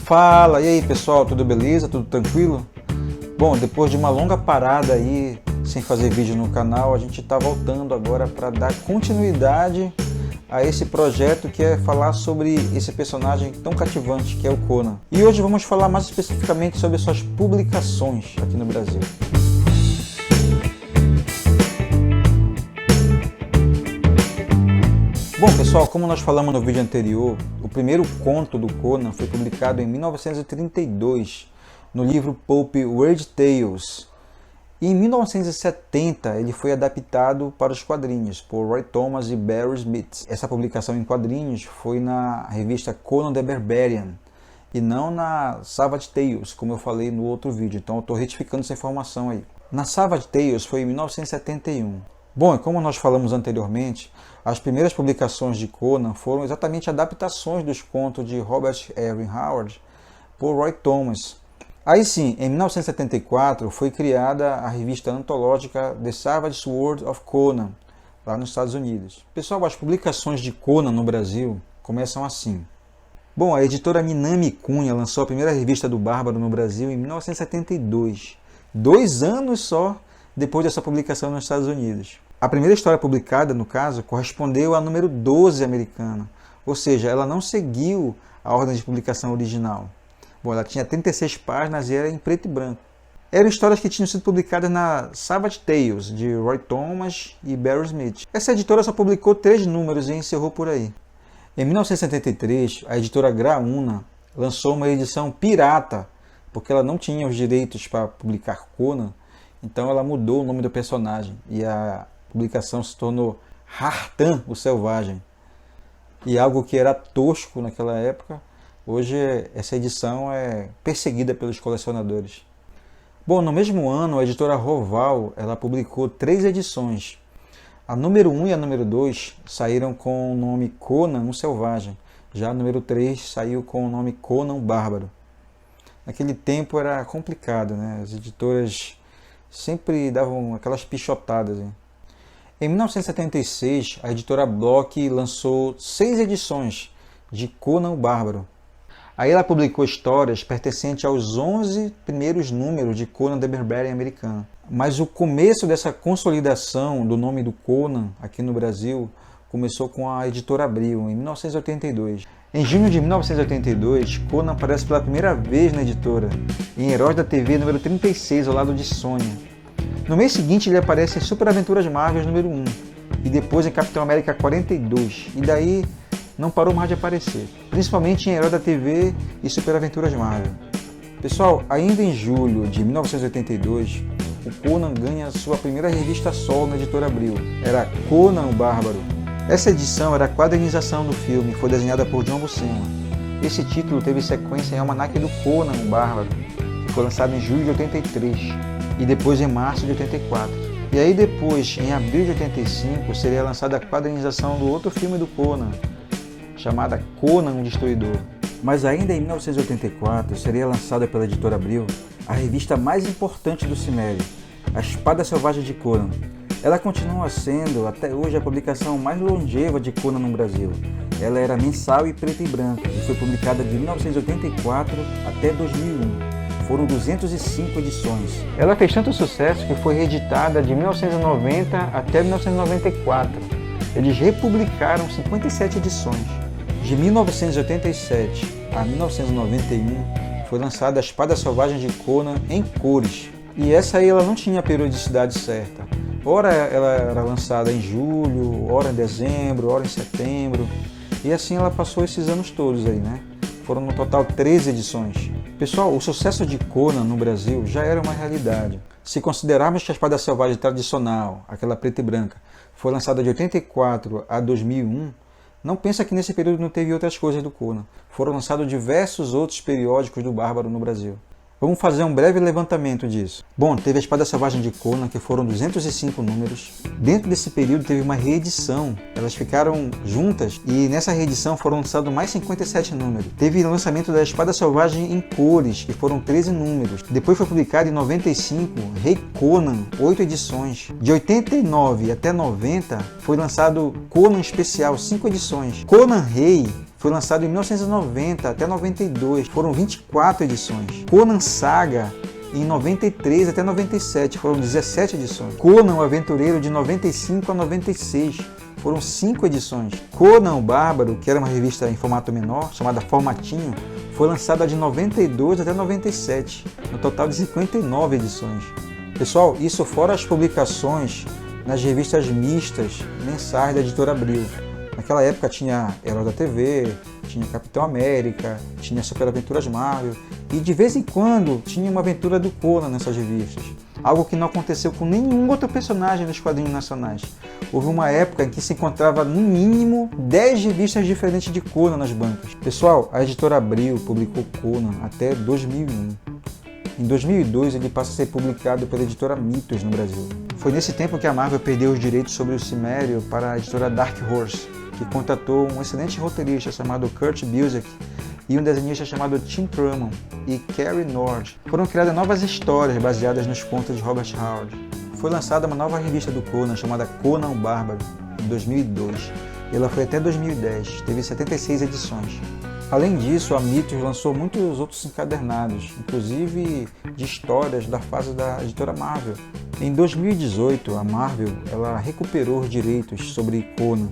Fala, e aí pessoal, tudo beleza? Tudo tranquilo? Bom, depois de uma longa parada aí, sem fazer vídeo no canal, a gente está voltando agora para dar continuidade a esse projeto que é falar sobre esse personagem tão cativante que é o Conan. E hoje vamos falar mais especificamente sobre suas publicações aqui no Brasil. Bom pessoal, como nós falamos no vídeo anterior, o primeiro conto do Conan foi publicado em 1932 no livro pulp Weird Tales. E em 1970 ele foi adaptado para os quadrinhos por Roy Thomas e Barry Smith. Essa publicação em quadrinhos foi na revista Conan the Barbarian e não na Savage Tales, como eu falei no outro vídeo, então eu estou retificando essa informação aí. Na Savage Tales foi em 1971. Bom, e como nós falamos anteriormente, as primeiras publicações de Conan foram exatamente adaptações dos contos de Robert Irving Howard por Roy Thomas. Aí sim, em 1974 foi criada a revista antológica The Savage World of Conan, lá nos Estados Unidos. Pessoal, as publicações de Conan no Brasil começam assim. Bom, a editora Minami Cunha lançou a primeira revista do Bárbaro no Brasil em 1972, 2 anos só depois dessa publicação nos Estados Unidos. A primeira história publicada, no caso, correspondeu à número 12 americana, ou seja, ela não seguiu a ordem de publicação original. Bom, ela tinha 36 páginas e era em preto e branco. Eram histórias que tinham sido publicadas na Savage Tales, de Roy Thomas e Barry Smith. Essa editora só publicou 3 números e encerrou por aí. Em 1973, a editora Graúna lançou uma edição pirata, porque ela não tinha os direitos para publicar Conan, então ela mudou o nome do personagem e a publicação se tornou Hartan, o Selvagem. E algo que era tosco naquela época, hoje essa edição é perseguida pelos colecionadores. Bom, no mesmo ano, a editora Roval ela publicou 3 edições. A número 1 e a número 2 saíram com o nome Conan, o Selvagem. Já a número 3 saiu com o nome Conan, o Bárbaro. Naquele tempo era complicado, né? As editoras sempre davam aquelas pichotadas, hein? Em 1976, a editora Block lançou 6 edições de Conan o Bárbaro. Aí ela publicou histórias pertencentes aos 11 primeiros números de Conan the Barbarian americano. Mas o começo dessa consolidação do nome do Conan aqui no Brasil começou com a editora Abril, em 1982. Em junho de 1982, Conan aparece pela primeira vez na editora, em Heróis da TV número 36, ao lado de Sônia. No mês seguinte ele aparece em Super Aventuras Marvel número 1, e depois em Capitão América 42, e daí não parou mais de aparecer, principalmente em Herói da TV e Super Aventuras Marvel. Pessoal, ainda em julho de 1982, o Conan ganha sua primeira revista solo na editora Abril, era Conan o Bárbaro. Essa edição era a quadrinização do filme, foi desenhada por John Buscema. Esse título teve sequência em Almanaque do Conan o Bárbaro, que foi lançado em julho de 83 e depois em março de 84. E aí depois, em abril de 85, seria lançada a quadrinização do outro filme do Conan, chamada Conan o Destruidor. Mas ainda em 1984 seria lançada pela editora Abril a revista mais importante do Cimério, A Espada Selvagem de Conan. Ela continua sendo até hoje a publicação mais longeva de Conan no Brasil. Ela era mensal e preto e branco e foi publicada de 1984 até 2001. Foram 205 edições. Ela fez tanto sucesso que foi reeditada de 1990 até 1994. Eles republicaram 57 edições. De 1987 a 1991 foi lançada a Espada Selvagem de Conan em cores. E essa aí ela não tinha a periodicidade certa. Ora ela era lançada em julho, ora em dezembro, ora em setembro. E assim ela passou esses anos todos aí, né? Foram no total 13 edições. Pessoal, o sucesso de Conan no Brasil já era uma realidade. Se considerarmos que a Espada Selvagem tradicional, aquela preta e branca, foi lançada de 84 a 2001, não pensa que nesse período não teve outras coisas do Conan. Foram lançados diversos outros periódicos do Bárbaro no Brasil. Vamos fazer um breve levantamento disso. Bom, teve a Espada Selvagem de Conan, que foram 205 números. Dentro desse período teve uma reedição. Elas ficaram juntas e nessa reedição foram lançados mais 57 números. Teve o lançamento da Espada Selvagem em cores, que foram 13 números. Depois foi publicado em 95, Rei Conan, 8 edições. De 89 até 90 foi lançado Conan Especial, 5 edições. Conan Rei Foi lançado em 1990 até 92, foram 24 edições. Conan Saga, em 93 até 97, foram 17 edições. Conan o Aventureiro, de 95 a 96, foram 5 edições. Conan o Bárbaro, que era uma revista em formato menor, chamada Formatinho, foi lançada de 92 até 97, no total de 59 edições. Pessoal, isso fora as publicações nas revistas mistas mensais da Editora Abril. Naquela época tinha Herói da TV, tinha Capitão América, tinha Super Aventuras Marvel e de vez em quando tinha uma aventura do Conan nessas revistas. Algo que não aconteceu com nenhum outro personagem nos quadrinhos nacionais. Houve uma época em que se encontrava no mínimo 10 revistas diferentes de Conan nas bancas. Pessoal, a Editora Abril publicou Conan até 2001. Em 2002 ele passa a ser publicado pela Editora Mitos no Brasil. Foi nesse tempo que a Marvel perdeu os direitos sobre o Cimério para a Editora Dark Horse, que contratou um excelente roteirista chamado Kurt Busiek e um desenhista chamado Tim Truman e Cary Nord. Foram criadas novas histórias baseadas nos contos de Robert Howard. Foi lançada uma nova revista do Conan chamada Conan o Bárbaro, em 2002. Ela foi até 2010, teve 76 edições. Além disso, a Mitos lançou muitos outros encadernados, inclusive de histórias da fase da editora Marvel. Em 2018, a Marvel ela recuperou os direitos sobre Conan.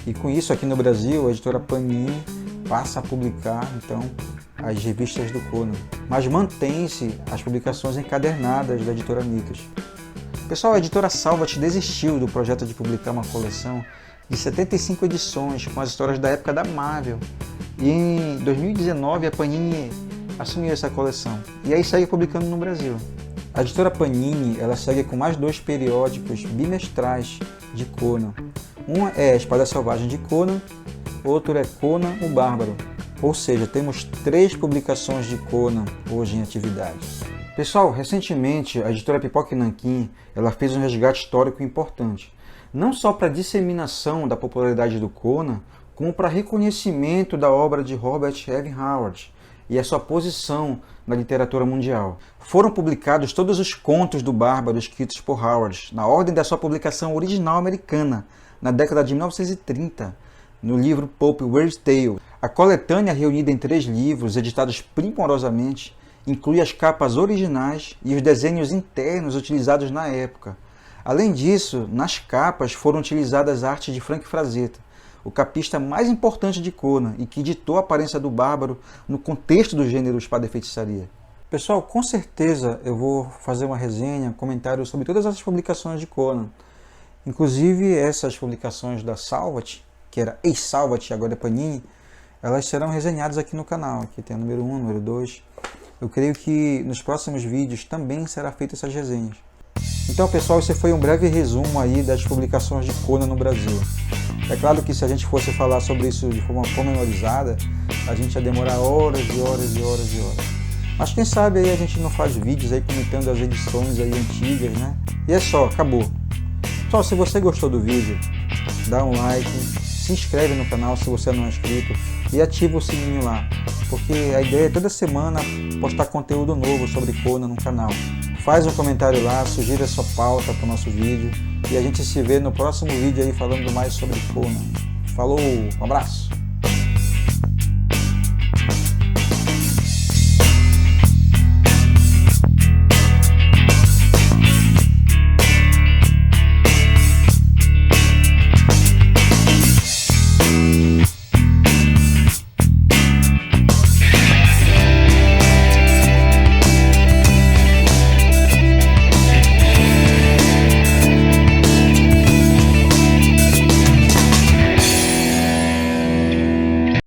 E com isso, aqui no Brasil, a editora Panini passa a publicar, então, as revistas do Conan. Mas mantém-se as publicações encadernadas da editora Mitos. Pessoal, a editora Salvat desistiu do projeto de publicar uma coleção de 75 edições com as histórias da época da Marvel. E em 2019 a Panini assumiu essa coleção e aí segue publicando no Brasil. A editora Panini ela segue com mais 2 periódicos bimestrais de Conan. Um é a Espada Selvagem de Conan, outro é Conan o Bárbaro. Ou seja, temos 3 publicações de Conan hoje em atividade. Pessoal, recentemente a editora Pipoca e Nanquim ela fez um resgate histórico importante, não só para a disseminação da popularidade do Conan, como para reconhecimento da obra de Robert Evan Howard e a sua posição na literatura mundial. Foram publicados todos os contos do Bárbaro escritos por Howard, na ordem da sua publicação original americana, na década de 1930, no livro Pulp Weird Tales. A coletânea, reunida em 3 livros, editados primorosamente, inclui as capas originais e os desenhos internos utilizados na época. Além disso, nas capas foram utilizadas artes de Frank Frazetta, o capista mais importante de Conan e que ditou a aparência do Bárbaro no contexto do gênero espada e feitiçaria. Pessoal, com certeza eu vou fazer uma resenha, comentário sobre todas essas publicações de Conan. Inclusive essas publicações da Salvat, que era ex-Salvat e agora é Panini, elas serão resenhadas aqui no canal. Aqui tem a número 1, número 2. Eu creio que nos próximos vídeos também será feita essas resenhas. Então, pessoal, esse foi um breve resumo aí das publicações de Conan no Brasil. É claro que se a gente fosse falar sobre isso de forma pormenorizada, a gente ia demorar horas e horas e horas e horas. Mas quem sabe aí a gente não faz vídeos aí comentando as edições aí antigas, né? E é só, acabou. Pessoal, se você gostou do vídeo, dá um like, se inscreve no canal se você não é inscrito e ativa o sininho lá, porque a ideia é toda semana postar conteúdo novo sobre Conan no canal. Faz um comentário lá, sugira a sua pauta para o nosso vídeo e a gente se vê no próximo vídeo aí falando mais sobre Conan. Falou, um abraço!